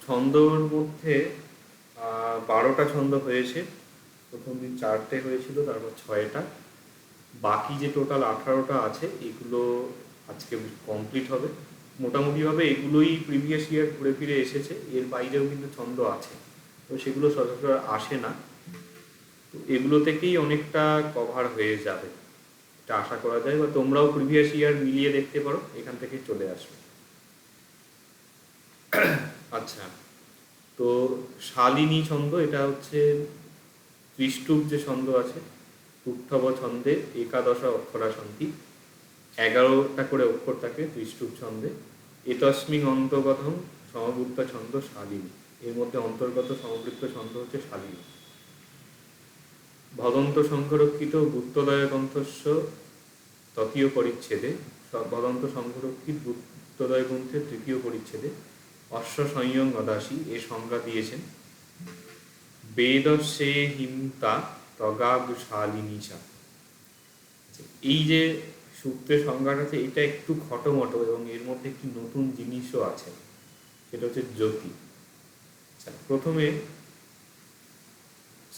ছন্দর মধ্যে 12টা ছন্দ হয়েছে। প্রথম দিন 4টে হয়েছিল, তারপর 6টা। বাকি যে টোটাল 18টা আছে এগুলো আজকে কমপ্লিট হবে। মোটামুটিভাবে এগুলোই প্রিভিয়াস ইয়ার ঘুরে ফিরে এসেছে, এর বাইরেও কিন্তু ছন্দ আছে, তো সেগুলো সচরাচর আসে না। তো এগুলো থেকেই অনেকটা কভার হয়ে যাবে এটা আশা করা যায়, বা তোমরাও প্রিভিয়াস ইয়ার মিলিয়ে দেখতে পারো, এখান থেকেই চলে আসবে। আচ্ছা, তো শালিনী ছন্দ এটা হচ্ছে ত্রিষ্টুপ যে ছন্দ আছে, উত্থব ছন্দে একাদশ অক্ষরাসন্তি, 11টা করে অক্ষর থাকে ত্রিষ্টুপ ছন্দে। এতস্মিং অন্তর্গতম সমবৃত্ত ছন্দ শালিনী, এর মধ্যে অন্তর্গত সমবৃত্ত ছন্দ হচ্ছে শালিনী। ভদন্ত সংরক্ষিত বুত্তদয় গ্রন্থস্য তৃতীয় পরিচ্ছেদে, ভদন্ত সংরক্ষিত বুত্তদয় গ্রন্থের তৃতীয় পরিচ্ছেদে অশ্ব সংযম অদাসী এর সংজ্ঞা দিয়েছেন। বেদস্যে হিমতা তগাবশালিনীচা। এই যে সূত্রের সংজ্ঞাটা আছে, এটা একটু খটোমটো এবং এর মধ্যে একটি নতুন জিনিসও আছে, সেটা হচ্ছে জ্যোতি। আচ্ছা, প্রথমে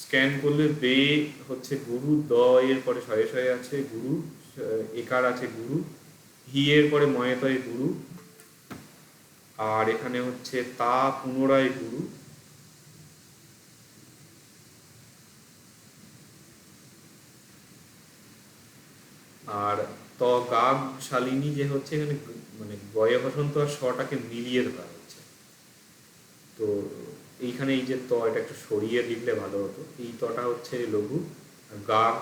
স্ক্যান করলে বে হচ্ছে গুরু, দ এর পরে শয়ে শয়ে আছে গুরু, একার আছে গুরু, হি এর পরে ময়তয় গুরু, আর এখানে হচ্ছে তা পুনরায় গুরু, আর ত গাব শালিনী যে হচ্ছে এখানে মানে গয়ে বসন্ত আর শটাকে মিলিয়ে ধরা হচ্ছে। তো এইখানে এই যে ত, এটা একটু সরিয়ে লিখলে ভালো হতো, এই তটা হচ্ছে লঘু, আর গাব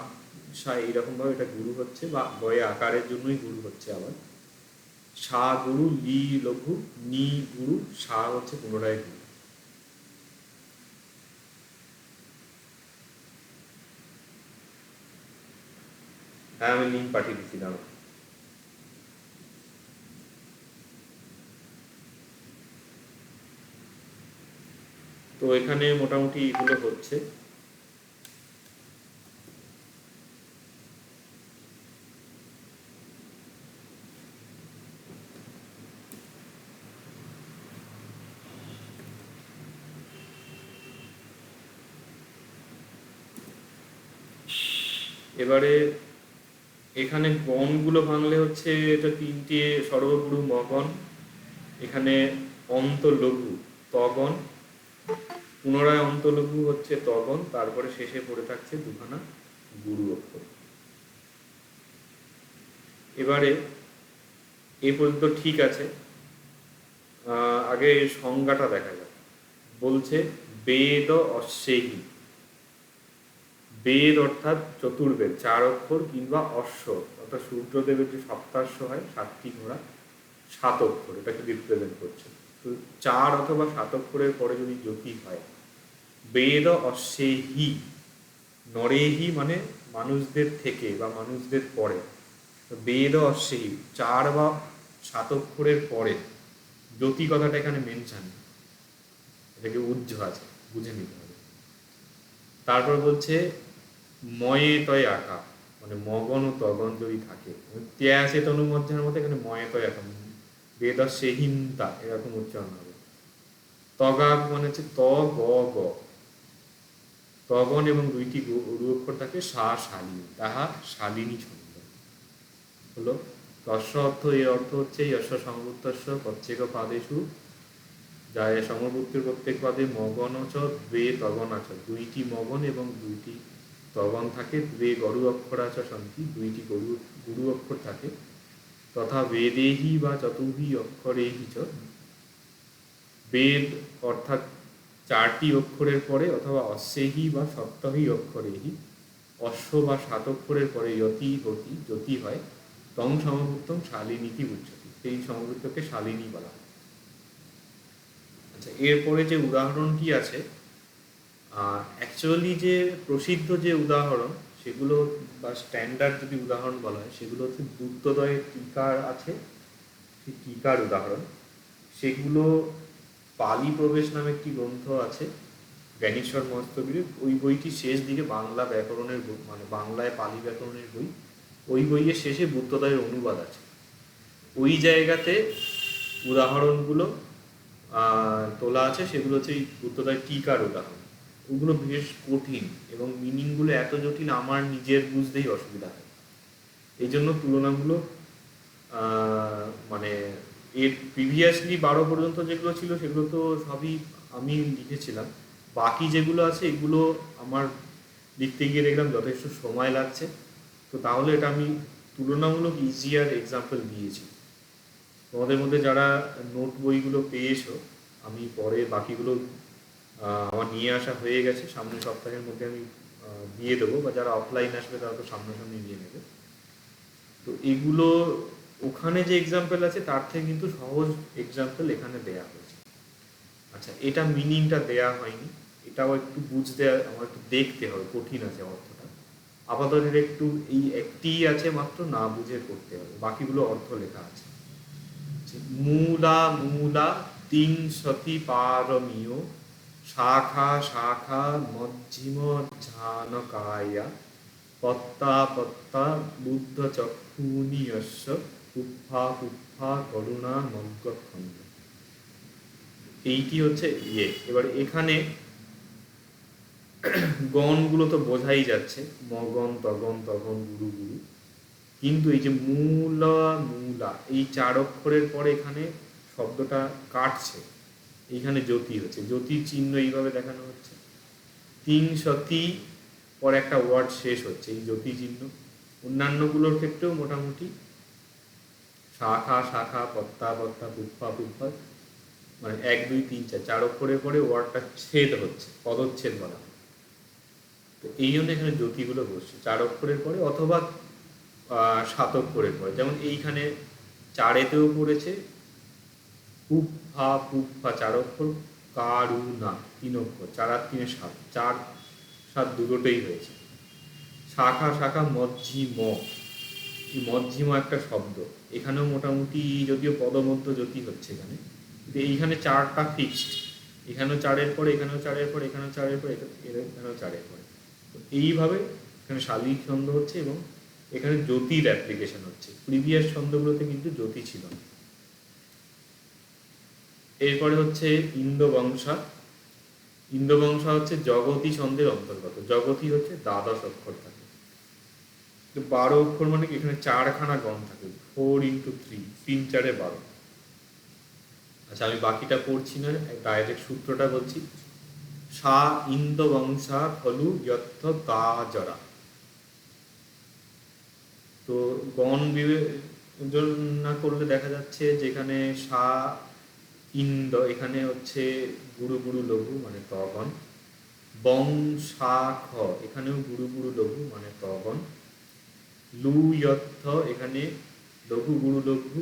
সা এইরকমভাবে এটা গুরু হচ্ছে, বা গয়ে আকারের জন্যই গুরু হচ্ছে। আবার সা গুরু, লি লঘু, নি গুরু, সা হচ্ছে পুনরায় গুরু। হ্যাঁ, আমি লিঙ্ক পাঠিয়ে দিচ্ছি, দাঁড়াও। তো এখানে মোটামুটি এগুলো হচ্ছে। এবারে এখানে গণগুলো ভাঙলে হচ্ছে এটা 3টে সর্বগুরু মগন, এখানে অন্তলঘু তগণ, পুনরায় অন্তলঘু হচ্ছে তগণ, তারপরে শেষে পড়ে থাকছে দুখানা গুরু অক্ষর। এবারে এই পর্যন্ত ঠিক আছে। আগে সংজ্ঞাটা দেখা যাক। বলছে বেদ অশ্বেহি, বেদ অর্থাৎ চতুর্বেদ 4 অক্ষর, কিংবা অশ্ব অর্থাৎ সূর্যদেবের যে সপ্তাশ্ব হয় 7টি ঘোড়া, 7 অক্ষর, এটাকে রিপ্রেজেন্ট করছে। তো 4 অথবা 7 অক্ষরের পরে যদি জ্যোতি হয়, বেদ অশ্বেহি, নরেহি মানে মানুষদের থেকে বা মানুষদের পরে, বেদ অশ্বেহি 4 বা 7 অক্ষরের পরে জ্যোতি কথাটা এখানে মেনশন, এটাকে উজ্জ্ব আছে, বুঝে নিতে হবে। তারপর বলছে ময়ে তয় আঁকা, মানে মগন ও তগন যদি থাকে, ত্যাসে তনুমধ্যার মধ্যে এখানে ময়ে তয় আঁকা, বেদস্যে হিমতা এরকম উচ্চারণ হবে। তগাগ মানে হচ্ছে ত গ গ, তগন এবং 2টি গুরু অক্ষর থাকে সা শালিনী, তাহা শালিনী ছন্দ হলো। তস্য অর্থ, এর অর্থ হচ্ছে যশ সমবুত্তস্য প্রত্যেক পাদেষু, যা সমবুত্তের প্রত্যেক পাদে মগন চ দ্বে তগন আচ, 2টি মগন এবং 2টি তগন থাকে। দ্বে গরু অক্ষর আচ সন্তি, 2টি গুরু অক্ষর থাকে। তথা বেদেহি বা চতুর্ভি অক্ষরেহি চ, বেদ অর্থাৎ 4টি অক্ষরের পরে, অথবা অশ্বেহি বা সপ্তহি অক্ষরেহি, অশ্ব বা 7 অক্ষরের পরে যতি গতি জ্যোতি হয়, তং সমবৃত্তম শালিনীতি উচ্চতি, সেই সমবৃত্তকে শালিনী বলা হয়। আচ্ছা, এরপরে যে উদাহরণটি আছে, অ্যাকচুয়ালি যে প্রসিদ্ধ যে উদাহরণ সেগুলো, বা স্ট্যান্ডার্ড যদি উদাহরণ বলা হয়, সেগুলো হচ্ছে বুদ্ধদয়ের টিকার আছে, সেই টিকার উদাহরণ। সেগুলো পালি প্রবেশ নামে একটি গ্রন্থ আছে জ্ঞানেশ্বর মস্তগিরির, ওই বইটি শেষ দিকে বাংলা ব্যাকরণের বই, মানে বাংলায় পালি ব্যাকরণের বই, ওই বইয়ের শেষে বুদ্ধদয়ের অনুবাদ আছে। ওই জায়গাতে উদাহরণগুলো তোলা আছে, সেগুলো হচ্ছে এই বুদ্ধদেবের টিকার উদাহরণ। ওগুলো বেশ কঠিন এবং মিনিংগুলো এত জটিল আমার নিজের বুঝতেই অসুবিধা হয়। এই জন্য তুলনাগুলো মানে এর প্রিভিয়াসলি 12 পর্যন্ত যেগুলো ছিল সেগুলো তো সবই আমি লিখেছিলাম। বাকি যেগুলো আছে এগুলো আমার লিখতে গিয়ে দেখলাম যথেষ্ট সময় লাগছে, তো তাহলে এটা আমি তুলনামূলক ইজিয়ার এক্সাম্পল দিয়েছি। তোমাদের মধ্যে যারা নোট বইগুলো পেয়েছো, আমি পরে বাকিগুলো আমার নিয়ে আসা হয়ে গেছে, সামনের সপ্তাহের মধ্যে আমি দিয়ে দেবো, বা যারা অফলাইন আসবে তারা তো সামনাসামনি নিয়ে নেবে। তো এগুলো ওখানে যে এক্সাম্পল আছে তার থেকে কিন্তু সহজ এক্সাম্পল এখানে দেয়া হয়েছে। আচ্ছা, এটা মিনিংটা দেয়া হয়নি, এটাও একটু বুঝতে আমার একটু দেখতে হবে, কঠিন আছে অর্থটা আপাতত। একটু এই একটি আছে মাত্র, না বুঝে করতে হবে, বাকিগুলো অর্থ লেখা আছে। মূলা মূলা তিন সতী পারমীয় শাখা শাখা মজ্জিম ঝানকায়া পত্তা পত্তা বুদ্ধ চক্ষুনিয়স্য পুফা পুফা করুণা মগ্গখণ্ড। এইটি হচ্ছে ইয়ে। এবার এখানে গণগুলো তো বোঝাই যাচ্ছে, মগন তগন তগন গুরু গুরু, কিন্তু এই যে মূলা মূলা এই 4 অক্ষরের পরে এখানে শব্দটা কাটছে, এইখানে জ্যোতি হচ্ছে, জ্যোতির চিহ্ন এইভাবে দেখানো হচ্ছে। 3 সতী পরে একটা ওয়ার্ড শেষ হচ্ছে, এই জ্যোতি চিহ্ন। অন্যান্যগুলোর ক্ষেত্রেও মোটামুটি শাখা শাখা পত্তা পত্তা পুপ্পা পুপ্পা, মানে 1 2 3 4 4 অক্ষরের পরে ওয়ার্ডটা ছেদ হচ্ছে, পদচ্ছেদ বলা হয়। তো এই জন্য এখানে জ্যোতিগুলো বসছে 4 অক্ষরের পরে অথবা 7 অক্ষরের পরে। যেমন এইখানে 4-এতেও পড়েছে পুফা পুফা 4 অক্ষর, কারুনা 3 অক্ষর, 4 আর 3 7, 4 7 দুটোই হয়েছে। শাখা শাখা মজ্জিম, এই মজ্জিম একটা শব্দ, এখানেও মোটামুটি যদিও পদমধ্য জ্যোতি হচ্ছে এখানে, কিন্তু এইখানে 4টা ফিক্সড, এখানেও 4-এর পরে, এখানেও 4-এর পরে, এখানেও 4-এর পরে, এখানেও 4-এর পরে। তো এইভাবে এখানে শালিক ছন্দ হচ্ছে এবং এখানে জ্যোতির অ্যাপ্লিকেশন হচ্ছে। প্রিভিয়াস ছন্দগুলোতে কিন্তু জ্যোতি ছিল না। এরপরে হচ্ছে ইন্দবংশা। ইন্দবংশা হচ্ছে জগতী ছন্দের অন্তর্গত। জগতী হচ্ছে দ্বাদশ অক্ষর থাকে, 12 অক্ষর মানে কি এখানে 4খানা গণ থাকে, 4 × 3, 3 4 12। আচ্ছা, আমি বাকিটা পড়ছি না, ডাইরেক্ট সূত্রটা বলছি। সা ইন্দবংশা খলু যথ গাজরা। তো গণ বিবেচনা করলে দেখা যাচ্ছে যেখানে সা ইন্দ, এখানে হচ্ছে গুরু গুরু লঘু মানে তগণ। বং সা খ, এখানেও গুরু গুরু লঘু মানে তগণ। লু ইয়র্থ, এখানে লঘু গুরু লঘু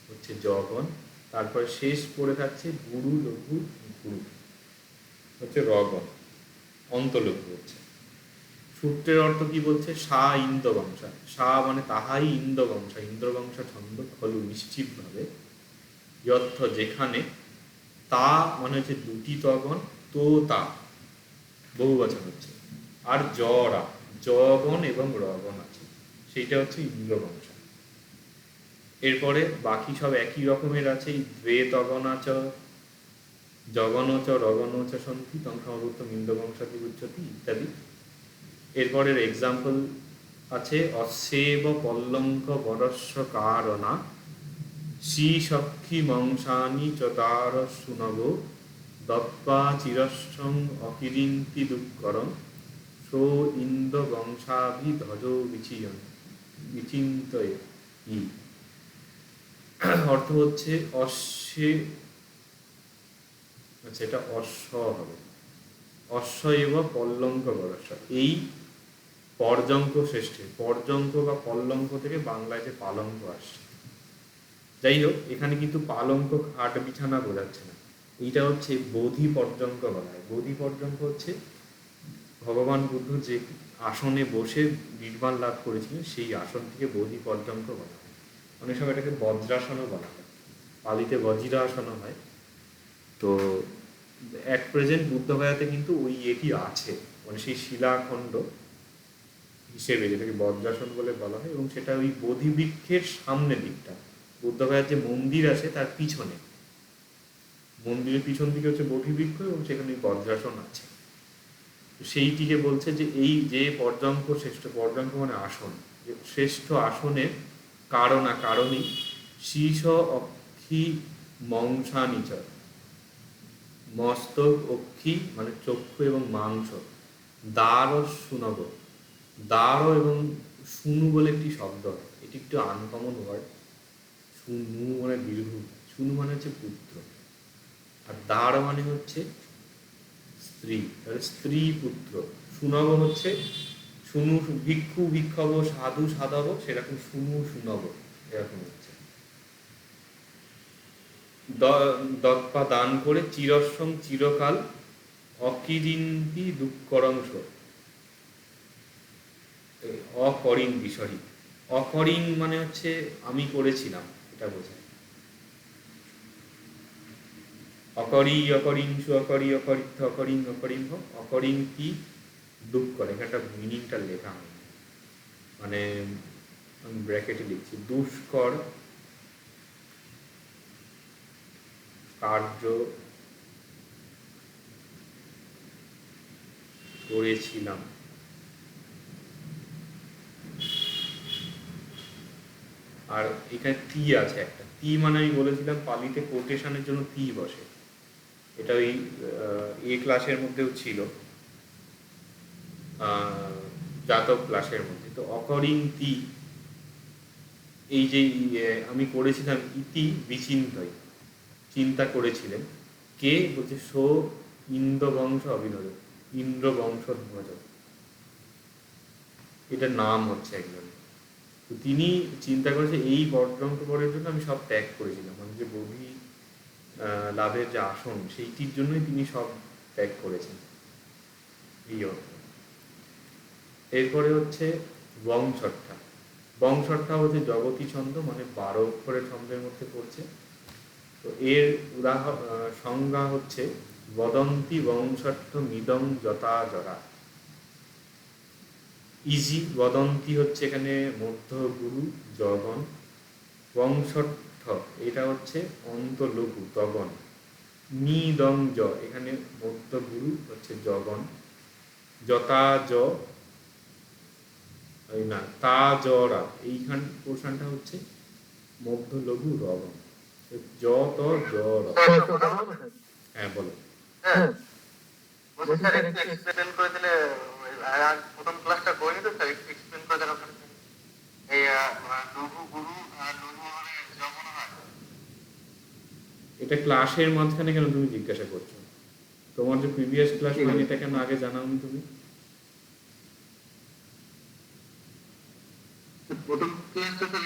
হচ্ছে জগণ। তারপরে শেষ পড়ে থাকছে গুরু লঘু গুরু হচ্ছে রগণ, অন্তলঘু হচ্ছে। সূত্রের অর্থ কি বলছে? সা ইন্দবংশা, সা মানে তাহাই ইন্দবংশা, ইন্দ্রবংশা ছন্দ, খলু নিশ্চিতভাবে, যথ যেখানে, তা মানে হচ্ছে দুটি তগণ, তো তা বহুবচন হচ্ছে, আর জরা জগণ এবং রগণ আছে, সেইটা হচ্ছে ইন্দ্রবংশা। এরপরে বাকি সব একই রকমের আছে, দ্বে তগণাচ জগণচ রগণচ সন্ধি তং সমবুত্তম ইন্দ্রবংশাতি উচ্চতি ইত্যাদি। এরপরের এক্সাম্পল আছে অস্যেব পল্লঙ্ক বরস্য কারণা শ্রী সক্ষী মংসানি চতার সুনব দত্ত্বা চিরস্বং অকিরিন্তি দুঃকরম সো ইন্দ্র বংশাভিধ্বজ বিচিন্তয়ে। অর্থ হচ্ছে অশ্বে, আচ্ছা এটা অশ্ব হবে, অশ্ব এব পল্লঙ্ক বরস্য, এই পর্যঙ্ক শ্রেষ্ঠে, পর্যঙ্ক বা পল্লঙ্ক থেকে বাংলায় যে পালঙ্ক আসছে। যাই হোক, এখানে কিন্তু পালঙ্ক খাট বিছানা বোঝাচ্ছে না, এইটা হচ্ছে বোধি পর্যঙ্ক বলা হয়। বোধি পর্যঙ্ক হচ্ছে ভগবান বুদ্ধ যে আসনে বসে নির্বাণ লাভ করেছিলেন, সেই আসনটিকে বোধি পর্যঙ্ক বলা হয়। অনেক সময় এটাকে বজ্রাসনও বলা হয়, পালিতে বজ্রাসনও হয়। তো অ্যাট প্রেজেন্ট বুদ্ধগয়াতে কিন্তু ওই এটি আছে, মানে সেই শিলাখণ্ড হিসেবে, যেটাকে বজ্রাসন বলে বলা হয়, এবং সেটা ওই বোধিবৃক্ষের সামনে দিকটা, বুদ্ধগয়ার যে মন্দির আছে তার পিছনে মন্দিরের পিছন দিকে হচ্ছে বহির্বৃক্ষ এবং সেখানে বজ্রাসন আছে। সেইটিকে বলছে যে এই যে পর্যঙ্ক শ্রেষ্ঠ, পর্যঙ্ক মানে আসন, শ্রেষ্ঠ আসনের কারণী শীর্ষ অক্ষি মংসানিচর, মস্তক অক্ষি মানে চক্ষু এবং মাংস, দ্বার সুনব, দ্বার এবং শুনু বলে একটি শব্দ হয়, এটি একটু আনকমন ওয়ার্ড। শুনু মানে দীর্ঘ, শুনু মানে হচ্ছে পুত্র, আর দ্বার মানে হচ্ছে স্ত্রী, তাহলে স্ত্রী পুত্র। সুনব হচ্ছে শুনু, ভিক্ষু ভিক্ষব, সাধু সাধব, সেরকম শুনু সুনব এরকম হচ্ছে। দত্পা দান করে চিরস্বং চিরকাল অকিরিন্তি দুঃকরংশ, অকরিন্তি, সরি, অকরিং মানে হচ্ছে আমি করেছিলাম, এটা বোঝায়। অকরি অকরিংসু অকরি অকরিত্থ অকরিং অকরিংহ, অকরিং কি দুঃখ করে, এখানটা মিনিংটা লেখা হয়, মানে আমি ব্র্যাকেটে লিখছি, দুষ্কর কার্য করেছিলাম। আর এখানে তি আছে একটা, তি মানে আমি বলেছিলাম পালিতে কোটেশনের জন্য তি বসে, এটা ওই এ ক্লাসের মধ্যেও ছিল, জাতক ক্লাসের মধ্যে। তো অকরিং তি, এই যে আমি করেছিলাম, ইতি বিচিন্তই, চিন্তা করেছিলেন, কে বলছে সো ইন্দ্র বংশ অভিনব, ইন্দ্র বংশ ধ্বজ, এটা নাম হচ্ছে একজন। তো তিনি চিন্তা করেছে এই বর্জঙ্ক পরের জন্য আমি সব ত্যাগ করেছিলাম, মানে যে বহি লাভের যে আসন সেইটির জন্যই তিনি সব ত্যাগ করেছেন, এই অর্থ। এরপরে হচ্ছে বংশট্টা, বংশট্টা হচ্ছে জগতী ছন্দ, মানে 12 অক্ষরের ছন্দের মধ্যে পড়ছে। তো এর সংজ্ঞা হচ্ছে বদন্তি বংশট্ট মিদং যথা জরা, ইজি বদন্তি হচ্ছে এখানে মধ্য গুরু জগন, বংশট্ঠ এটা হচ্ছে অন্তলঘু তগন, নিদং জ এখানে মধ্য গুরু হচ্ছে জগন, যথা জ না তা জরা এইখান পোর্শনটা হচ্ছে মধ্য লঘু রগন, জ ত জ র। হ্যাঁ বলো। হ্যাঁ বলছি স্যার একটু এক্সপ্লেন করে দিলে, প্রথম ক্লাসটা করিনি তো স্যার, একটু এক্সপ্লেন করে দেন আপনার এই লঘু গুরু আর লঘু মানে যমন হয়। এটা ক্লাসের মাঝখানে কেন তুমি জিজ্ঞাসা করছো? তোমার যে প্রিভিয়াস ক্লাস হয়নি এটা কেন আগে জানাওনি তুমি? প্রথম ক্লাসটা স্যার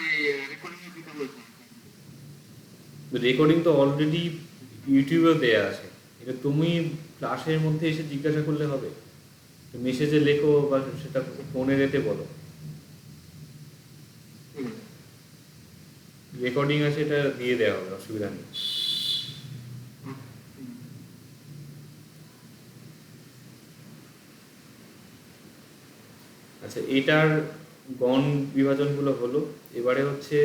রেকর্ডিং এ দিতে বলছেন। রেকর্ডিং তো অলরেডি ইউটিউবে দেয়া আছে, এটা তুমি ক্লাসের মধ্যে এসে জিজ্ঞাসা করলে হবে? মেসেজে লেখো বা সেটা ফোনে রেটে বলো, রেকর্ডিং আছে এটা দিয়ে দেওয়া হবে, অসুবিধা নেই। আচ্ছা, এটার গণ বিভাজনগুলো হলো। এবারে হচ্ছে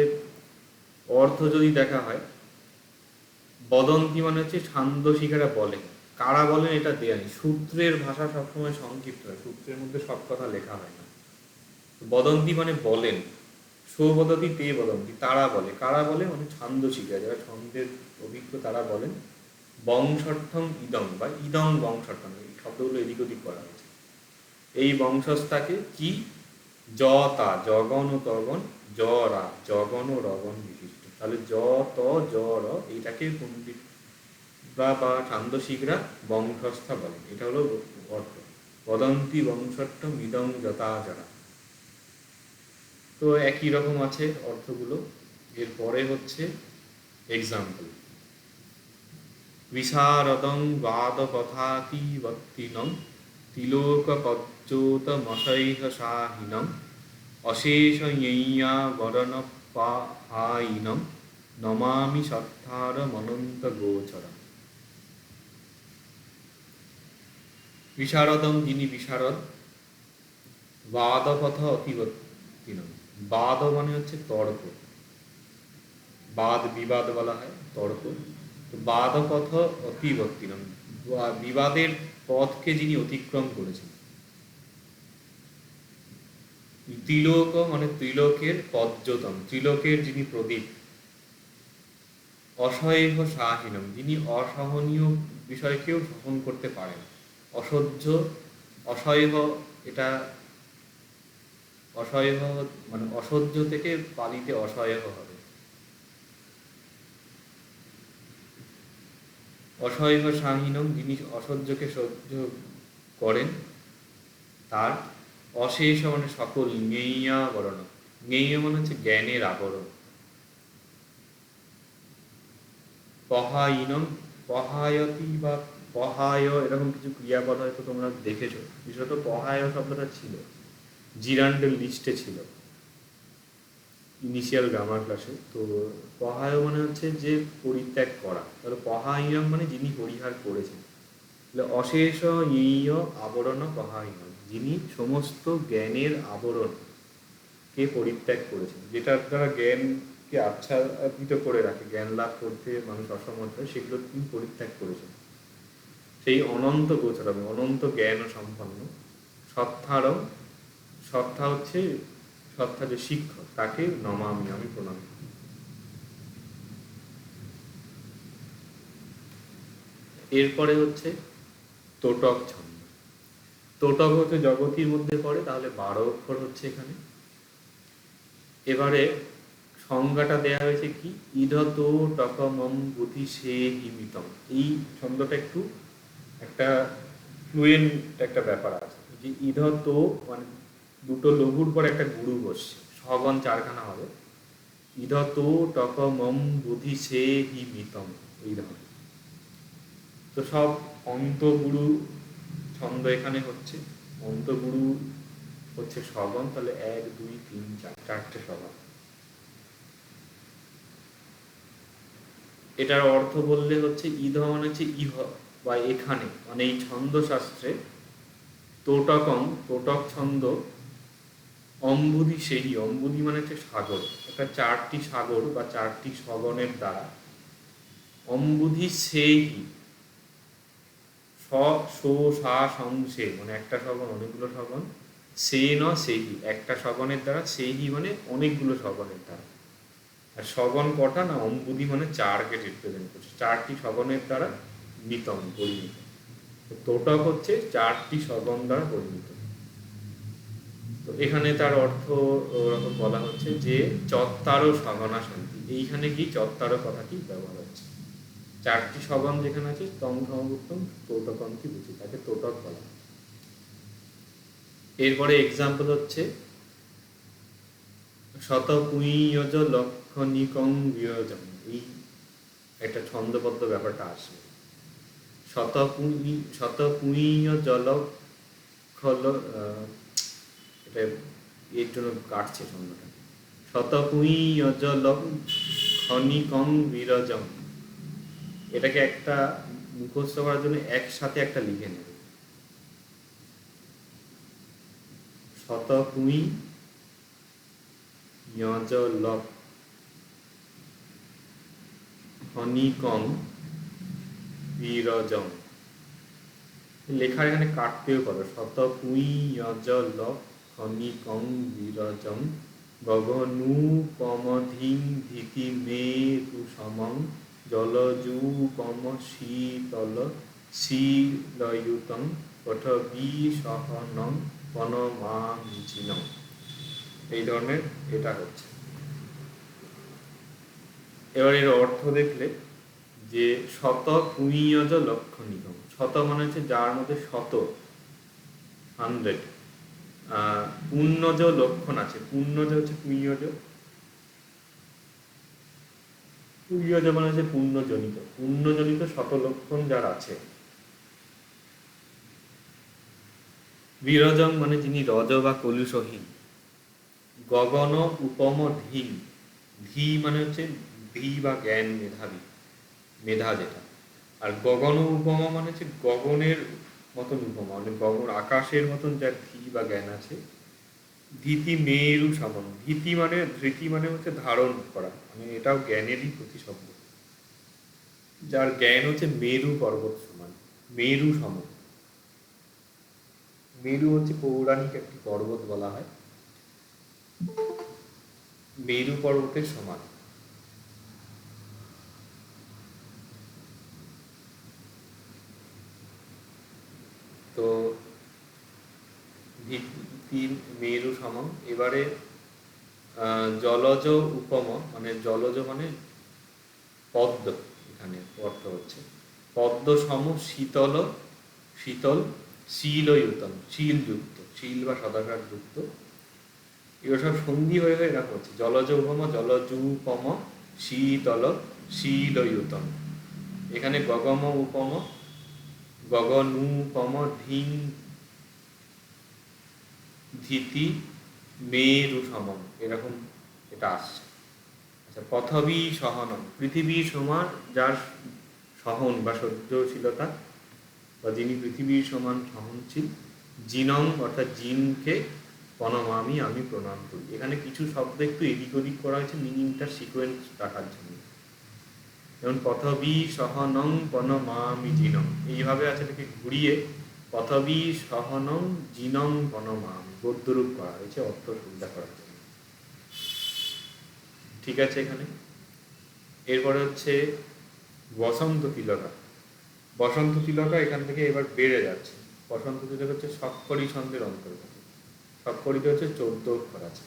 অর্থ যদি দেখা হয়, বদন্তি মানে হচ্ছে ছান্দশিকারা বলেন, কারা বলেন এটা দেয়া নেই, সূত্রের ভাষা সবসময় সংক্ষিপ্ত হয়, সূত্রের মধ্যে সব কথা লেখা হয় না। বদন্তি মানে বলেন, সৌবদতি তে বদন্তি তারা বলে, কারা বলে মানে ছান্দশিকা, যারা ছন্দের অভিজ্ঞ তারা বলেন। বংশর্থম ইদং বা ইদং বংশর্থম, এই শব্দগুলো এদিক ওদিক করা হয়েছে। এই বংশস্থাকে কি তা জগন ও তগন, রা জগন ও রগন বিশিষ্ট, তাহলে ত র এইটাকে পণ্ডিত বা ছান্দশিকরা বংশস্থা বলেন, এটা হলো অর্থ। বদন্তি বংশট্ট মিদং যথা যারা, তো একই রকম আছে অর্থগুলো। এরপরে হচ্ছে এক্সাম্পল, বিশারদং বাদ কথাতিবত্তিনং তিলোক পজ্যোতমশৈহ সাহিনং অশেষ ইয়া বরণ পাহাইনং নমামি সত্তার মনন্ত গোচরম। বিশারদং যিনি বিশারদ, বাদপথ অতিবর্তিনং, বাদ মানে হচ্ছে তর্ক, বাদ বিবাদ বলা হয় তর্ক, বাদপথ অতিবর্তিনম, বিবাদের পথকে যিনি অতিক্রম করেছেন। ত্রিলোক মানে ত্রিলোকের পদ্যতম, ত্রিলোকের যিনি প্রদীপ। অসহ্য সাহীনম, যিনি অসহনীয় বিষয়কেও সহন করতে পারেন। অসহ্য, অসহ্য, এটা অসহ্য মানে অসহ্য থেকে পালিতে অসহ্য হবে। অসহ্য সাহীনম, যিনি অসহ্যকে সহ্য করেন। তার অশেষ মানে সকল, জ্ঞেয়াবরণ, জ্ঞেয় মানে হচ্ছে জ্ঞানের আবরণ। পহায়িনম, পহায়তি বা পহায় এরকম কিছু ক্রিয়াপদ হয়তো তোমরা দেখেছো। বিশেষত পহায় শব্দটা ছিল জিরান্ডের লিস্টে, ছিল ইনিশিয়াল গ্রামার ক্লাসে। তো পহায় মানে হচ্ছে যে পরিত্যাগ করা, তাহলে পহায়িনম মানে যিনি পরিহার করেছেন। তাহলে অশেষ ইয় আবরণ পহায়িনম, যিনি সমস্ত জ্ঞানের আবরণকে পরিত্যাগ করেছেন, যেটার দ্বারা জ্ঞানকে আচ্ছাদিত করে রাখে, জ্ঞান লাভ করতে মানুষ অসমর্থ হয়, সেগুলো তিনি পরিত্যাগ করেছেন। সেই অনন্ত গোচরম, অনন্ত জ্ঞান ও সম্পন্ন। সত্তারও, সত্তা হচ্ছে সত্তা যে শিক্ষক, তাকে নমামি, আমি প্রণাম করি। এরপরে হচ্ছে তোটক ছন্দ। তোটক হচ্ছে জগতির মধ্যে পড়ে, তাহলে 12 অক্ষর হচ্ছে এখানে। এবারে সংজ্ঞাটা দেয়া হয়েছে কি, ইধত টকমম বুধি সে হিমিতম। এই ছন্দটা একটু একটা ফ্লুয়েন্ট একটা ব্যাপার আছে, যে ইধত মানে দুটো লঘুর পর একটা গুরু বসছে, সগণ 4খানা হবে। ইধত টকমম বুধি সে হিমিতম, এই ধরনের। তো সব অন্তগুরু ছন্দ এখানে হচ্ছে। অন্তগুরু হচ্ছে সগণ, তাহলে 1 2 3 4, 4টে সগণ। এটার অর্থ বললে হচ্ছে ইধ মানে হচ্ছে ইহ বা এখানে, মানে এই ছন্দশাস্ত্রে তোটকম, তোটক ছন্দ, অম্বুধি সেই, অম্বুধি মানে হচ্ছে সাগর, একটা 4টি সাগর বা 4টি সগণের দ্বারা। অম্বুধি সেই, স সো সা সংসে মানে একটা সগণ, অনেকগুলো সগণ। সে ন সেই, একটা সগণের দ্বারা, সেই মানে অনেকগুলো সগণের দ্বারা। আর সগণ কটা না, অম্বুধি মানে 4কে রিপ্রেজেন্ট করছে, 4টি সগণের দ্বারা মিতম, পরিমিত। তোটক হচ্ছে 4টি সগণ দ্বারা পরিমিত। তো এখানে তার অর্থ ওরকম বলা হচ্ছে যে চত্তারো সগণা শান্তি, এইখানে কি চত্তারো কথাটি ব্যবহার হচ্ছে। 4টি সগণ যেখানে আছে, তম সমবুত্তম তোটকন্তি বুঝি, তাকে তোটক বলা হয়। এরপরে এক্সাম্পল হচ্ছে শতপুঁয়জ লক্ষণিকং বিয়োজন, এই একটা ছন্দবদ্ধ ব্যাপারটা আসবে। শতপুঁয় জলক্ষল, এটা এর জন্য কাটছে ছন্দটা। শতপুঁয় জলক্ষণিকং বিরজম, এটাকে একটা মুখস্থ করার জন্য একসাথে একটা লিখে নেবে। শতপুঁয় খনিকং বিরজম, লেখার এখানে কাটতেও পারো। শতপুঁয়জ খনিকং বিরজম গগনূপমধিং ধীতি মেরু সমং জলযূপম শীতল শীলয়ুতং পঠবী সহনং বনমাঞ্চিনম, এই ধরনের এটা হচ্ছে। এবার এর অর্থ দেখলে যে শত পুঁয়জ লক্ষণিকম, শত মানে হচ্ছে যার মধ্যে শত, 100, পুণ্যজ লক্ষণ আছে। পুণ্যজ হচ্ছে পুঁয়জ, পুঁয়জ মানে হচ্ছে পুণ্যজনিত, পুণ্যজনিত শত লক্ষণ যার আছে। বিরজং মানে যিনি রজ বা কলুষহীন। গগন উপম ধীম, ধী মানে হচ্ছে ধী বা জ্ঞান, মেধাবী, মেধা যেটা। আর গগন উপমা মানে হচ্ছে গগনের মতন উপমা, মানে গগন আকাশের মতন যার ধী বা জ্ঞান আছে। ধীতি মেরু সমম, ধীতি মানে ধৃতি মানে হচ্ছে ধারণ করা, মানে এটাও জ্ঞানেরই প্রতিশব্দ। যার জ্ঞান হচ্ছে মেরু পর্বত সমান, মেরু সম। মেরু হচ্ছে পৌরাণিক একটি পর্বত বলা হয়, মেরু পর্বতের সমান। তো ভিত্তি মেরু সম। এবারে জলজ উপম, মানে জলজ মানে পদ্ম, এখানে অর্থ হচ্ছে পদ্ম সম শীতল, শীতল শীলয়ুতম, শীলযুক্ত, শীল বা সদাকার যুক্ত। এগুলো সব সন্ধি হয়ে হয়ে এরকম হচ্ছে জলজ উপম, জলজুপম, শীতল শীলয়ুতম। এখানে গগম উপম, গগনুপম, ধিং ধীতি মেরু সমম, এরকম এটা আসছে। আচ্ছা, পথবী সহনম, পৃথিবীর সমান যার সহন বা সহ্যশীলতা, বা যিনি পৃথিবীর সমান সহনশীল। জিনং অর্থাৎ জিনকে, প্রণমামি আমি প্রণাম করি। এখানে কিছু শব্দ একটু এদিক ওদিক করা হয়েছে মিনিংটা সিকোয়েন্স রাখার জন্য। যেমন পথবী সহনং প্রণমামি জিনং, এইভাবে আছে, এটাকে ঘুরিয়ে পথবী সহনং জিনং প্রণমামি গদ্যরূপ করা হয়েছে অর্থ সুবিধা করার জন্য। ঠিক আছে এখানে। এরপরে হচ্ছে বসন্ত তিলকা। বসন্ত তিলকা এখান থেকে এবার বেড়ে যাচ্ছে। বসন্ত তিলক হচ্ছে সপ্তরি ছন্দের অন্তর্গত। সপ্তরিতে হচ্ছে 14 অক্ষর আছে।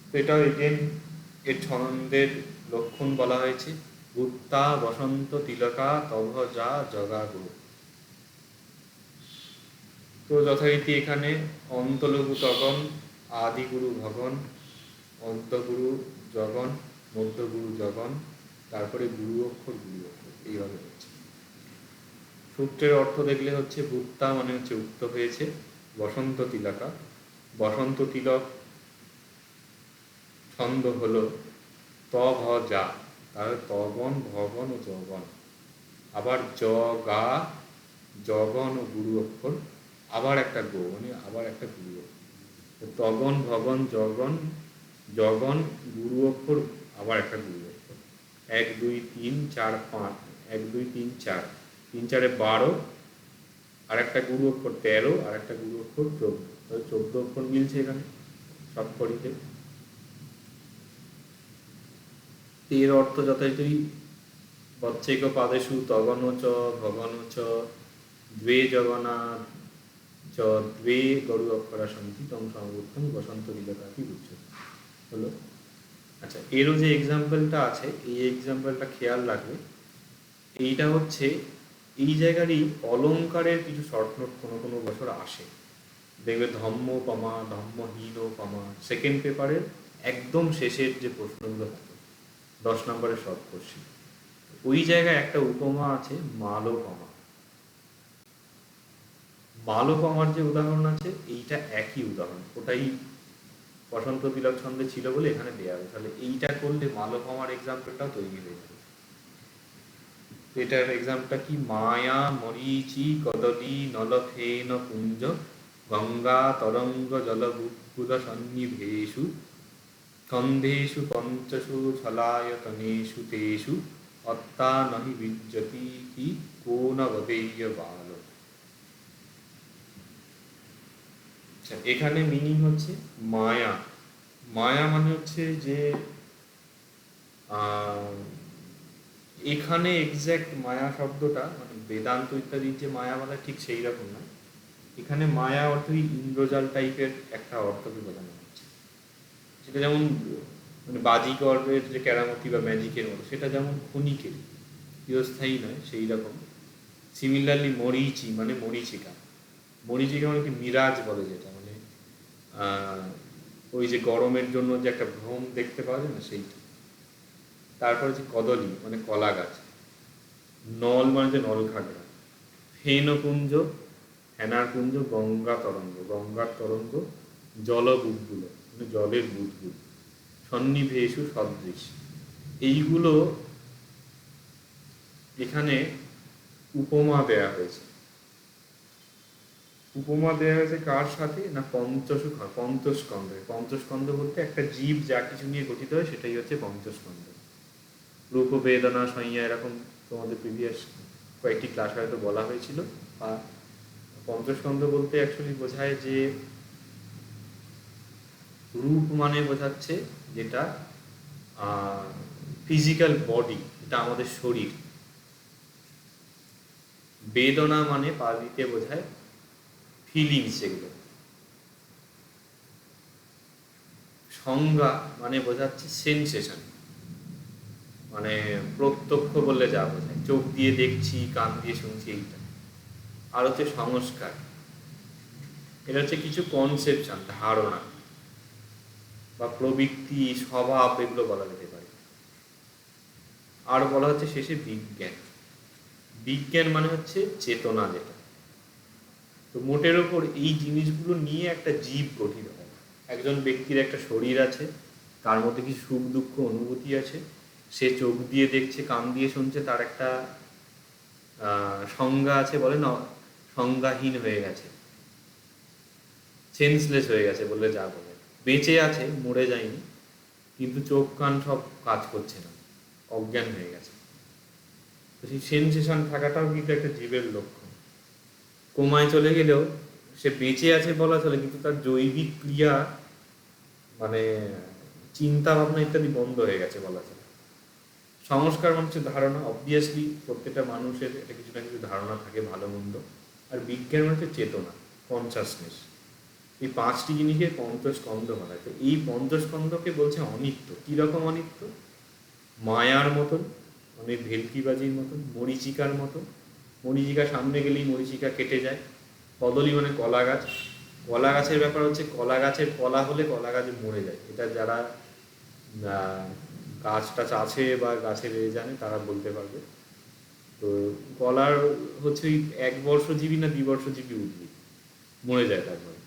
তো এটা এগেন এর ছন্দের লক্ষণ বলা হয়েছে। ভূতা বসন্ত তিলকা তভ যা জগাগো। তো যথারীতি এখানে অন্তলঘু তগন, আদিগুরু ভগন, অন্তগুরু জগন, মধ্যগুরু জগন, তারপরে গুরু অক্ষর গুরু অক্ষর, এইভাবে হচ্ছে। সূত্রের অর্থ দেখলে হচ্ছে ভূতা মানে হচ্ছে উক্ত হয়েছে, বসন্ত তিলকা, বসন্ত তিলক ছন্দ হলো ত ভ যা, তাহলে তগন ভগন ও জগন, আবার জ গা জগন ও গুরু অক্ষর, আবার একটা গো মানে আবার একটা গুরু অক্ষর। তগন ভগন জগন, জগন গুরু অক্ষর, আবার একটা গুরু অক্ষর। 1 2 3 4 5, 1 2 3 4, 3 4 12, আর একটা গুরু অক্ষর 13, আর একটা গুরু অক্ষর 14। 14 অক্ষর মিলছে এখানে সব করিতে। এর অর্থ যথারীতি বচ্চৈক পাদেষু তগন চ ভগন চ দ্বে জগনা চ দ্বে গরু অক্ষরা সন্তি তম সংবুদ্ধম বসন্ত তিলকাতি উচ্যতে হলো। আচ্ছা, এরও যে এক্সাম্পলটা আছে এই এক্সাম্পলটা খেয়াল রাখবে। এইটা হচ্ছে এই জায়গারই অলঙ্কারের কিছু শর্ট নোট কোনো কোনো বছর আসে, দেখবে ধম্মোপমা, ধম্মহীনোপমা, সেকেন্ড পেপারের একদম শেষের যে প্রশ্নগুলো থাকে 10 নম্বরের শর্ট কোশ্চেন, ওই জায়গায় একটা উপমা আছে মালোপমা। মালোপমার যে উদাহরণ আছে এইটা একই উদাহরণ, ওটাই বসন্ত তিলক ছন্দে ছিল বলে এখানে দেওয়া হবে। তাহলে এইটা করলে মালোপমার এক্সাম্পলটাও তৈরি হয়ে যাবে। এটার এক্সাম্পলটা কি, মায়া মরীচি কদলী নলফেন কুঞ্জ গঙ্গা তরঙ্গ জলবুদ্বুদ সন্নিভেষু স্কন্ধেষু পঞ্চসু ছলায়তনেষু তেষু অত্তা নহি বিজ্জতি কি কোন বদেয় বাল। এখানে মিনিং হচ্ছে মায়া। মায়া মানে হচ্ছে যে এখানে এক্স্যাক্ট মায়া শব্দটা মানে বেদান্ত ইত্যাদির যে মায়া বলা ঠিক সেই রকম না। এখানে মায়া অর্থই ইন্দ্রজাল টাইপের একটা অর্থকে বোঝানো হচ্ছে। সেটা যেমন মানে বাজিকরের যে কেরামতি বা ম্যাজিকের মতো, সেটা যেমন ক্ষণিকের, চিরস্থায়ী নয়, সেই রকম। সিমিলারলি মরিচি মানে মরিচিকা, মরিচিকা মানে কি মিরাজ বলে, যেটা মানে ওই যে গরমের জন্য যে একটা ভ্রম দেখতে পাওয়া যায় না, সেইটা। তারপরে যে কদলী মানে কলা গাছ, নল মানে যে নলখাগড়া, ফেনকুঞ্জ ফেনার কুঞ্জ, গঙ্গা তরঙ্গ গঙ্গার তরঙ্গ, জল বুদবুদ মানে জলের বুদবুদ, সন্নিভেষু সদৃশ, এইগুলো এখানে উপমা দেয়া হয়েছে। উপমা দেওয়া হয়েছে কার সাথে না, পঞ্চস্কন্ধে। পঞ্চস্কন্ধ বলতে একটা জীব যা কিছু নিয়ে গঠিত হয় সেটাই হচ্ছে পঞ্চস্কন্ধ। রূপ বেদনা সংজ্ঞা এরকম তোমাদের প্রিভিয়াস কয়েকটি ক্লাস হয়তো বলা হয়েছিল। বা পঞ্চস্কন্ধ বলতে অ্যাকচুয়ালি বোঝায় যে রূপ মানে বোঝাচ্ছে যেটা ফিজিক্যাল বডি, এটা আমাদের শরীর। বেদনা মানে পালিতে বোঝায় ফিলিংস, যেগুলো। সংজ্ঞা মানে বোঝাচ্ছে সেন্সেশন, মানে প্রত্যক্ষ বললে যা বোঝায়, চোখ দিয়ে দেখছি, কান দিয়ে শুনছি, এইটা। আর হচ্ছে সংস্কার, এটা হচ্ছে কিছু কনসেপশন, ধারণা বা প্রবৃত্তি, স্বভাব, এগুলো বলা যেতে পারে। আর বলা হচ্ছে শেষে বিজ্ঞান। বিজ্ঞান মানে হচ্ছে চেতনা, যেটা। তো মোটের ওপর এই জিনিসগুলো নিয়ে একটা জীব গঠিত হয়। একজন ব্যক্তির একটা শরীর আছে, তার মধ্যে কিছু সুখ দুঃখ অনুভূতি আছে, সে চোখ দিয়ে দেখছে, কান দিয়ে শুনছে, তার একটা সংজ্ঞা আছে, বলে না, সংজ্ঞাহীন হয়ে গেছে, সেন্সলেস হয়ে গেছে বললে যা বলে। বেঁচে আছে, মরে যায়নি, কিন্তু চোখ কান সব কাজ করছে না, অজ্ঞান হয়ে গেছে। তো সেই সেন্সেশন থাকাটাও কিন্তু একটা জীবের লক্ষণ। কোমায় চলে গেলেও সে বেঁচে আছে বলা চলে, কিন্তু তার জৈবিক ক্রিয়া, মানে চিন্তা ভাবনা ইত্যাদি বন্ধ হয়ে গেছে বলা চলে। সংস্কার মানে হচ্ছে ধারণা। অবভিয়াসলি প্রত্যেকটা মানুষের একটা কিছু না কিছু ধারণা থাকে, ভালো মন্দ। আর বিজ্ঞান মানে হচ্ছে চেতনা, কনসাসনেস। এই পাঁচটি জিনিসকে পঞ্চস্কন্ধ বলা হয়। তো এই পঞ্চস্কন্ধকে বলছে অনিত্য। কীরকম অনিত্য? মায়ার মতন, মানে ভেলকিবাজির মতন, মরিচিকার মতন। মরিচিকা সামনে গেলেই মরিচিকা কেটে যায়। কদলী মানে কলা গাছ। কলা গাছের ব্যাপার হচ্ছে, কলা গাছের কলা হলে কলা গাছ মরে যায়। এটা যারা গাছ টাছ আছে বা গাছের জানে তারা বলতে পারবে। তো কলার হচ্ছে ওই 1 বর্ষজীবী না 2 বর্ষজীবী উদ্ভিদ, মরে যায় তারপরে।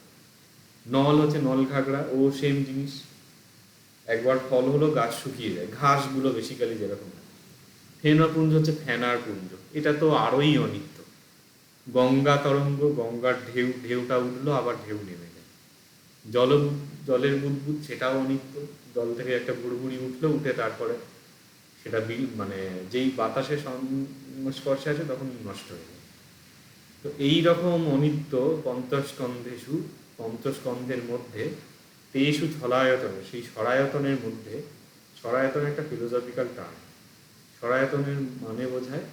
নল হচ্ছে নল ঘাগড়া, ও সেম জিনিস। একবার ফল হলো, গাছ শুকিয়ে যায়, ঘাসগুলো বেসিক্যালি যেরকম। ফেনপুঞ্জ হচ্ছে ফেনার পুঞ্জ, এটা তো আরোই অনিত্য। গঙ্গা তরঙ্গ, গঙ্গার ঢেউ, ঢেউটা উঠলো আবার ঢেউ নেমে যায়। জলের বুদবুদ, সেটাও অনিত্য। জল থেকে একটা ভুড়ভুড়ি উঠলো, উঠে তারপরে সেটা মানে যেই বাতাসের সংস্পর্শে আছে তখন নষ্ট হয়ে যায়। তো এই রকম অনিত্য পঞ্চস্কন্ধেষু, পঞ্চস্কন্ধের মধ্যে তেষু ছলায়তনে, সেই সরায়তনের মধ্যে। সরায়তন একটা ফিলোসফিক্যাল টার্ম। সরায়তনের মানে বোঝায়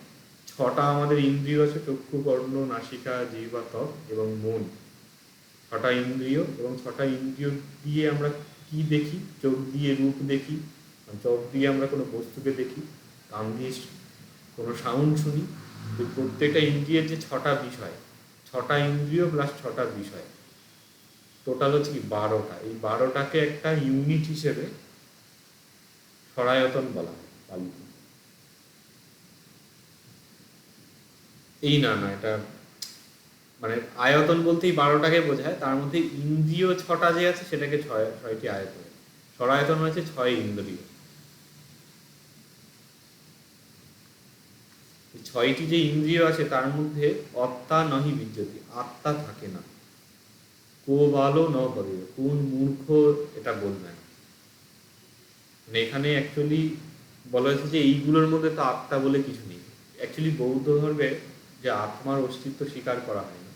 6টা আমাদের ইন্দ্রিয় আছে, চক্ষু, কর্ণ, নাসিকা, জিহ্বা, ত্বক এবং মন। 6টা ইন্দ্রিয়, এবং 6টা ইন্দ্রিয় দিয়ে আমরা কি দেখি? চোখ দিয়ে রূপ দেখি, চোখ দিয়ে আমরা কোনো বস্তুকে দেখি, কান দিয়ে কোনো সাউন্ড শুনি। তো প্রত্যেকটা ইন্দ্রিয়ের যে 6টা বিষয়, 6টা ইন্দ্রিয় প্লাস 6টা বিষয়, টোটাল হচ্ছে কি 12টা। এই 12টাকে একটা ইউনিট হিসেবে সরায়তন বলা হয় পালিতে। এই না, এটা মানে আয়তন বলতেই 12টাকে বোঝায়, তার মধ্যে ইন্দ্রিয় 6টা যে আছে সেটাকে 6টি আয়তন। সরায়তন হচ্ছে 6 ইন্দ্রিয়। 6টি যে ইন্দ্রিয় আছে তার মধ্যে অত্তা নহি বিদ্যতি, আত্মা থাকে না। কো বালো ন বলে, কোন মূর্খ এটা বলবেন। মানে এখানে অ্যাকচুয়ালি বলা হয়েছে যে এইগুলোর মধ্যে তো আত্মা বলে কিছু নেই। অ্যাকচুয়ালি বৌদ্ধ ধর্মে যে আত্মার অস্তিত্ব স্বীকার করা হয় না,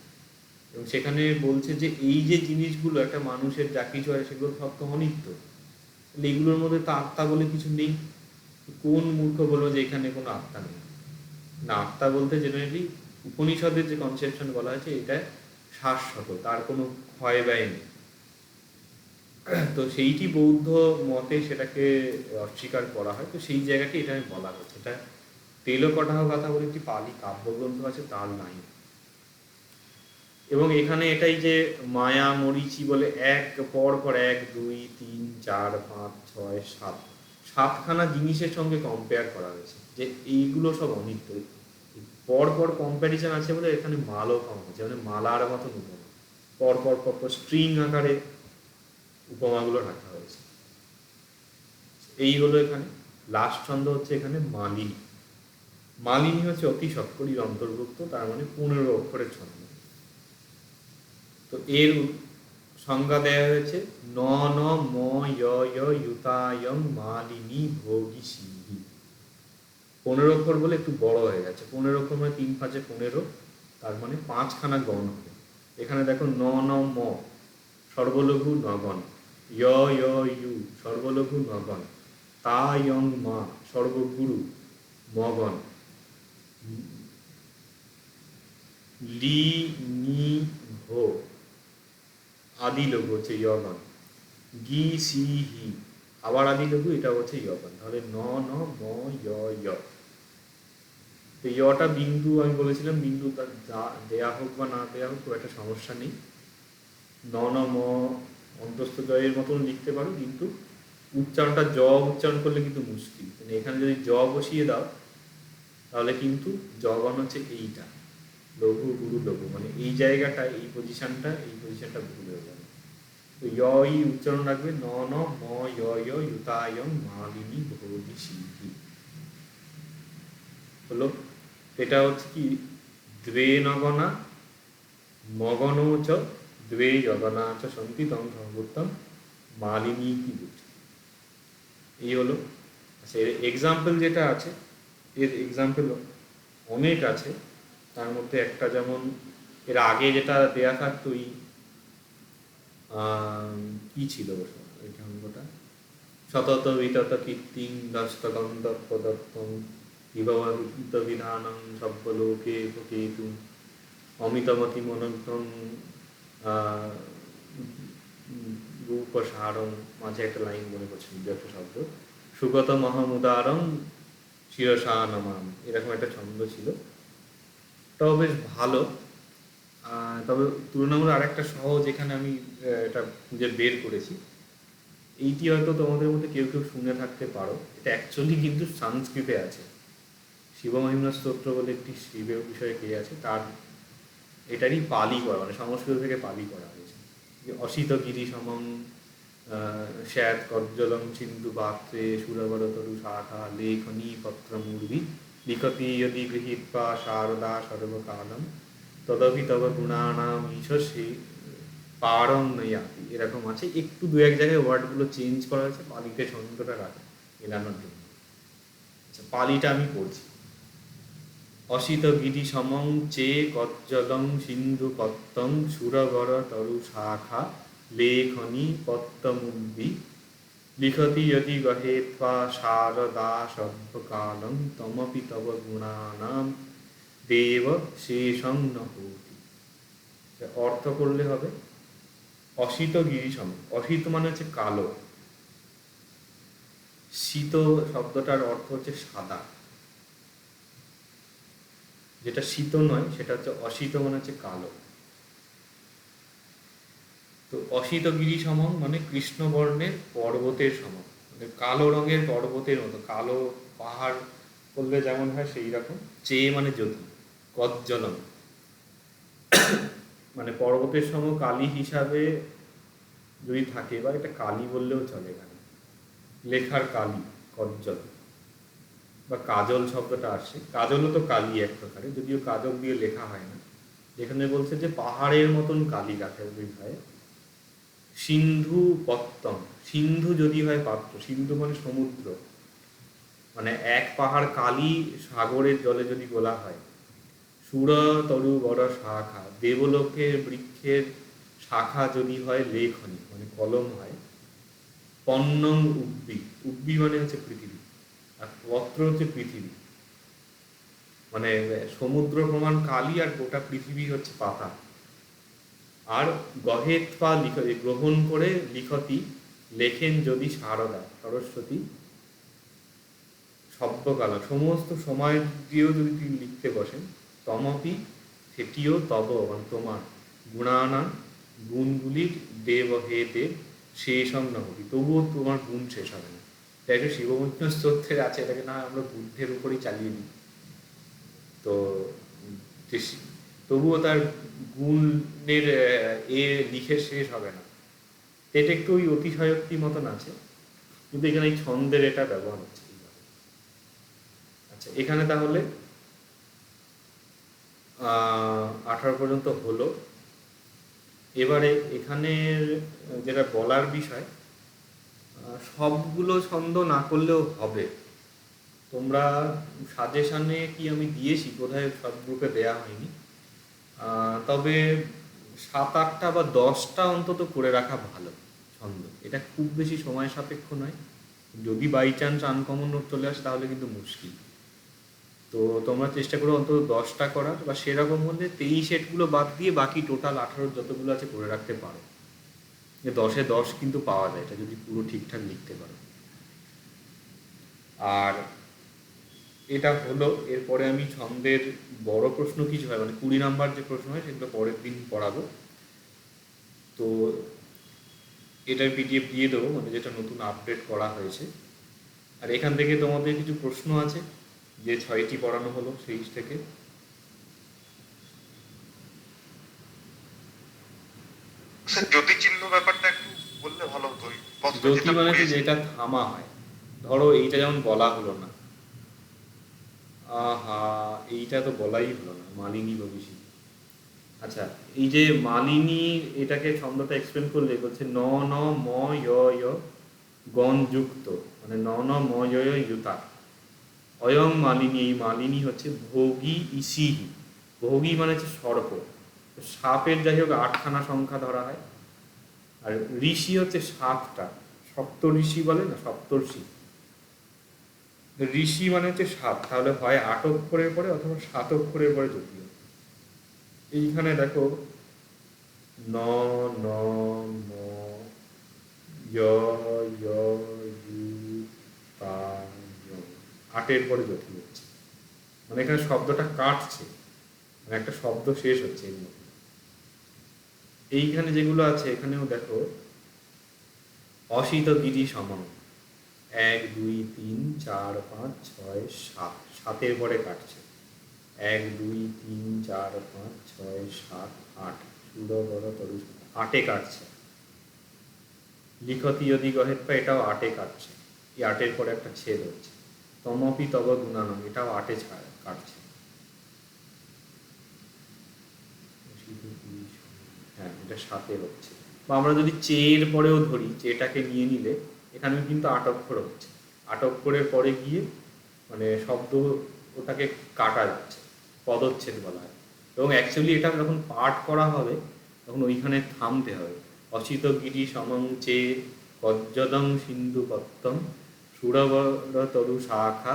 এবং সেখানে বলছে যে এই যে জিনিসগুলো একটা মানুষের যা কিছু হয় সেগুলো সব তো অনিত্য, তাহলে এগুলোর মধ্যে তো আত্মা বলে কিছু নেই। কোন মূর্খ বলবো যে এখানে কোনো আত্মা নেই? না, আত্মা বলতে জেনারেলি উপনিষদের যে কনসেপশন বলা হয়েছে, এটা শাশ্বত, তার কোনো ক্ষয় ব্যয় নেই। তো সেইটি বৌদ্ধ মতে সেটাকে অস্বীকার করা হয়। তো সেই জায়গাটি এটা বলা হচ্ছে। এটা তেলকটাহ কথা বলে একটি পালি কাব্যগ্রন্থ আছে, তার নাই। এবং এখানে এটাই যে মায়া মরিচি বলে এক পর পর 1 2 3 4 5 6 7 7খানা জিনিসের সঙ্গে কম্পেয়ার করা হয়েছে যে এইগুলো সব অনিত্য। পর পর কম্প্যারিজন আছে বলে এখানে মালও কম হচ্ছে, মানে মালার মতন উপমা, পর পর পর পর স্ট্রিং আকারে উপমাগুলো রাখা হয়েছে। এই হলো এখানে লাস্ট ছন্দ হচ্ছে এখানে মালিনী। মালিনী হচ্ছে অতি সৎকরীর অন্তর্ভুক্ত, তার মানে 15 অক্ষরের ছন্দ। তো এর সংজ্ঞা দেওয়া হয়েছে ন ন ম য় য় ইউতায়ং মালিনী ভোগী সিদ্ধি। 15 অক্ষর বলে একটু বড় হয়ে গেছে। 15 অক্ষর মানে 3 5 15, তার মানে 5খানা গণ হবে। এখানে দেখো ন ন ম সর্বলঘু নগণ, য় য় ইউ সর্বলঘু নগণ, তা ইয়ং মা সর্বগুরু মগণ, লি নি ভো আদি লঘু হচ্ছে ইয়গণ, গি সি হি আবার আদি লঘু, এটা হচ্ছে ইয়গণ। তাহলে ন ন ম য় য়। তো ইয়টা বিন্দু, আমি বলেছিলাম বিন্দু তার যা দেয়া হোক বা না দেয়া হোক খুব একটা সমস্যা নেই। ন ন ম অন্তস্থ জয়ের মতন লিখতে পারো, কিন্তু উচ্চারণটা জ উচ্চারণ করলে কিন্তু মুশকিল। মানে এখানে যদি জ বসিয়ে দাও তাহলে কিন্তু জগণ হচ্ছে এইটা, লঘু গুরু লঘু, মানে এই জায়গাটা এই পজিশনটা ভুল হয়ে যাবে। তো ই উচ্চারণ রাখবে ন ন ম য় য় ইউতায়ং মালিনী ভৌদি সিদ্ধি হলো। এটা হচ্ছে কি দ্বে নগনা মগনো চ দ্বে যগনা চ সন্তি তং সর্বোত্তম মালিনী কি বুঝি, এই হলো। আচ্ছা, এর এক্সাম্পল যেটা আছে, এর এক্সাম্পল অনেক আছে। তার মধ্যে একটা যেমন এর আগে যেটা দেয়া থাকতো কি ছিল ওই অঙ্গটা, সতত বিতত কীর্তিং দস্তগন্ধ প্রদত্তং বিভবিত বিধানং সব্যলোকে কেতু অমিতমতি মনগ্ধং রূপসারং, মাঝে একটা লাইন মনে করছি একটা শব্দ, সুগত মহামুদারং শিরসা নমাম, এরকম একটা ছন্দ ছিল। তাও বেশ ভালো। তবে তুলনামূলক আরেকটা সহজ এখানে আমি এটা খুঁজে বের করেছি, এইটি হয়তো তোমাদের মধ্যে কেউ কেউ শুনে থাকতে পারো। এটা অ্যাকচুয়ালি কিন্তু সংস্কৃতে আছে, শিবমহিমা স্তোত্র বলে একটি শিবের বিষয়ে কে আছে, তার এটারই পালি করা, মানে সংস্কৃত থেকে পালি করা হয়েছে। অসিত গিরি সমং শ্যাত কজ্জলং সিন্ধু পাত্রে সুরবরতরু শাখা লেখনী পত্রমূর্বি লিখতি যদি গৃহীত্বা শারদা সর্বকালম তদপি তব গুণানাম ঈশ সে পারং নয়াতি, এরকম আছে। একটু দু এক জায়গায় ওয়ার্ডগুলো চেঞ্জ করা হয়েছে পালিতে ছন্দটা রাখা এলানোর জন্য। আচ্ছা, পালিটা আমি পড়ছি। অসিত গিরি সমং চে কজ্জলং সিন্ধু পত্তং সুরবর তরু শাখা লেখনী পত্তমুদ্বি লিখতি যদি গহেত্বা শারদা সর্বকালং তমপি তব গুণানাম দেব শেষং ন হতি। অর্থ করলে হবে অসিত গিরিসম, অসিত মানে হচ্ছে কালো, শীত শব্দটার অর্থ হচ্ছে সাদা, যেটা শীত নয় সেটা হচ্ছে অশীত, মানে হচ্ছে কালো। তো অসিত গিরি সমং মানে কৃষ্ণবর্ণের পর্বতের সমান, মানে কালো রঙের পর্বতের মতো, কালো পাহাড় করলে যেমন হয় সেই রকম। চে মানে যদি, কজ্জলম মানে পর্বতের সম কালি হিসাবে যদি থাকে, বা এটা কালি বললেও চলে এখানে, লেখার কালি কজ্জল, বা কাজল শব্দটা আসছে, কাজলও তো কালি এক প্রকারে, যদিও কাজল দিয়ে লেখা হয় না। যেখানে বলছে যে পাহাড়ের মতন কালি রাখে হয়। সিন্ধু পত্তম, সিন্ধু যদি হয় পাত্র, সিন্ধু মানে সমুদ্র, মানে এক পাহাড় কালি সাগরের জলে যদি গোলা হয়। সুর তরু বড় শাখা, দেবলোকের বৃক্ষের শাখা যদি হয় লেখনী মানে কলম হয়। পন্নং উব্বি, উব্বি মানে হচ্ছে পৃথিবী, আর পত্র হচ্ছে পৃথিবী, মানে সমুদ্র প্রমাণ কালি আর গোটা পৃথিবী হচ্ছে পাতা। আর গহেত পা লিখ, গ্রহণ করে লিখতি লেখেন যদি শারদা সরস্বতী সব্যকাল, সমস্ত সময় দিয়েও যদি তিনি লিখতে বসেন, তমপি সেটিও তব মানে তোমার গুণানা গুণগুলির দেব হে দেব শেষং নহতি, তবুও তোমার গুণ শেষ হবে না। তাই একটা শিবমন্ত্র স্তোত্রের আছে, এটাকে না আমরা বুদ্ধের উপরেই চালিয়ে দিই। তো তবুও তার গুণের লিখে শেষ হবে না। এটা একটু ওই অতিশয়োক্তি মতন আছে, কিন্তু এখানে এই ছন্দের এটা ব্যবহার হচ্ছে। আচ্ছা, এখানে তাহলে 18 পর্যন্ত হলো। এবারে এখানের যেটা বলার বিষয়, সবগুলো ছন্দ না করলেও হবে। তো তোমরা সাজেশনে কি আমি দিয়েছি, বোধহয় সব গ্রুপে দেয়া হয়নি। তবে 7-8টা বা 10টা অন্তত করে রাখা ভালো ছন্দ। এটা খুব বেশি সময় সাপেক্ষ নয়। যদি বাই চান্স আনকমন নোট চলে আসে তাহলে কিন্তু মুশকিল। তো তোমরা চেষ্টা করো অন্তত 10টা করার, বা সেরকম হলে 23 সেটগুলো বাদ দিয়ে বাকি টোটাল 18 যতগুলো আছে করে রাখতে পারো। যে 10-এ 10 কিন্তু পাওয়া যায় এটা যদি পুরো ঠিকঠাক লিখতে পারো। আর এটা হলো, এরপরে আমি ছন্দের বড় প্রশ্ন কিছু হয়, মানে 20 নাম্বার যে প্রশ্ন হয় সেগুলো পরের দিন পড়াবো। তো এটার পিডিএফ দিয়ে দেবো, মানে যেটা নতুন আপডেট করা হয়েছে। আর এখান থেকে তোমাদের কিছু প্রশ্ন আছে যে 6টি পড়ানো হলো সেই থেকে। জ্যোতি চিহ্ন ব্যাপারটা একটু বললে ভালো হতো। জ্যোতি মানে তো যেটা থামা হয়, ধরো এইটা যেমন বলা হলো না, আহা এইটা তো বলাই হলো না, মালিনী ভবিষ্যৎ। আচ্ছা, এই যে মালিনী, এটাকে ছন্দটা এক্সপ্লেন করলে বলছে ন ন ম য় য় গণ যুক্ত, মানে ন ন ম য় য় ইউতা অয়ং মালিনী। এই মালিনী হচ্ছে ভোগী ইসিহি। ভোগী মানে হচ্ছে সর্প, সাপের যাই হোক 8খানা সংখ্যা ধরা হয়। আর ঋষি হচ্ছে 7টা, সপ্ত ঋষি বলে না, সপ্তর্ষি। ঋষি মানে হচ্ছে 7, তাহলে হয় 8 অক্ষরের পরে অথবা 7 অক্ষরের পরে যদিও। এইখানে দেখো ন ন ম য় য় ইউ তা য়, 8-এর পরে যতি হচ্ছে, মানে এখানে শব্দটা কাটছে, মানে একটা শব্দ শেষ হচ্ছে এর মধ্যে। এইখানে যেগুলো আছে এখানেও দেখো অসিত গিরি সমান 1 2 3 4 5 6 7, 7-এর পরে কাটছে 1 2 3 4 5 6 7 8, সুর বড় তরু 8-এ কাটছে। লিখতি যদি গহের পা, এটাও 8-এ কাটছে, এই 8-এর পরে একটা ছেদ হচ্ছে। তমপি তব গুণানম, এটাও 8-এ কাটছে। হ্যাঁ, এটা 7-এ হচ্ছে। বা আমরা যদি চের পরেও ধরি, চেটাকে নিয়ে নিলে এখানেও কিন্তু 8 অক্ষর হচ্ছে। 8 অক্ষরের পরে গিয়ে মানে শব্দ ওটাকে কাটা যাচ্ছে, পদচ্ছেদ বলা হয়। এবং অ্যাকচুয়ালি এটা যখন পাঠ করা হবে তখন ওইখানে থামতে হবে। অসিত গিরি সমং চে বজ্রদং সিন্ধু পত্তম সুরবর তরু শাখা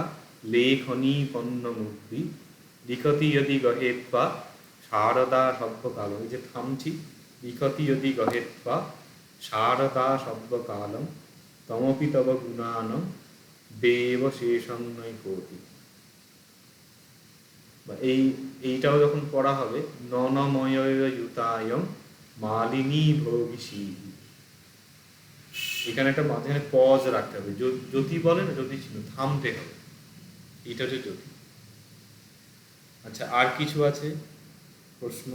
লেখনী পণ্যমূর্তি লিখতি যদি গহেত্বা শারদা সভ্যকাল। ওই যে থামছি, লিখতি যদি গহেত্বা শারদা সভ্যকালম তমপি তব গুণানম দেব শেষং নৈকোটি। এইটাও যখন পড়া হবে ননময় ইউতায়ম মালিনী ভবিষী, এখানে একটা মাঝখানে পজ রাখতে হবে। জ্যোতি বলে না, জ্যোতি ছিল, থামতে হবে, এটা হচ্ছে জ্যোতি। আচ্ছা, আর কিছু আছে প্রশ্ন?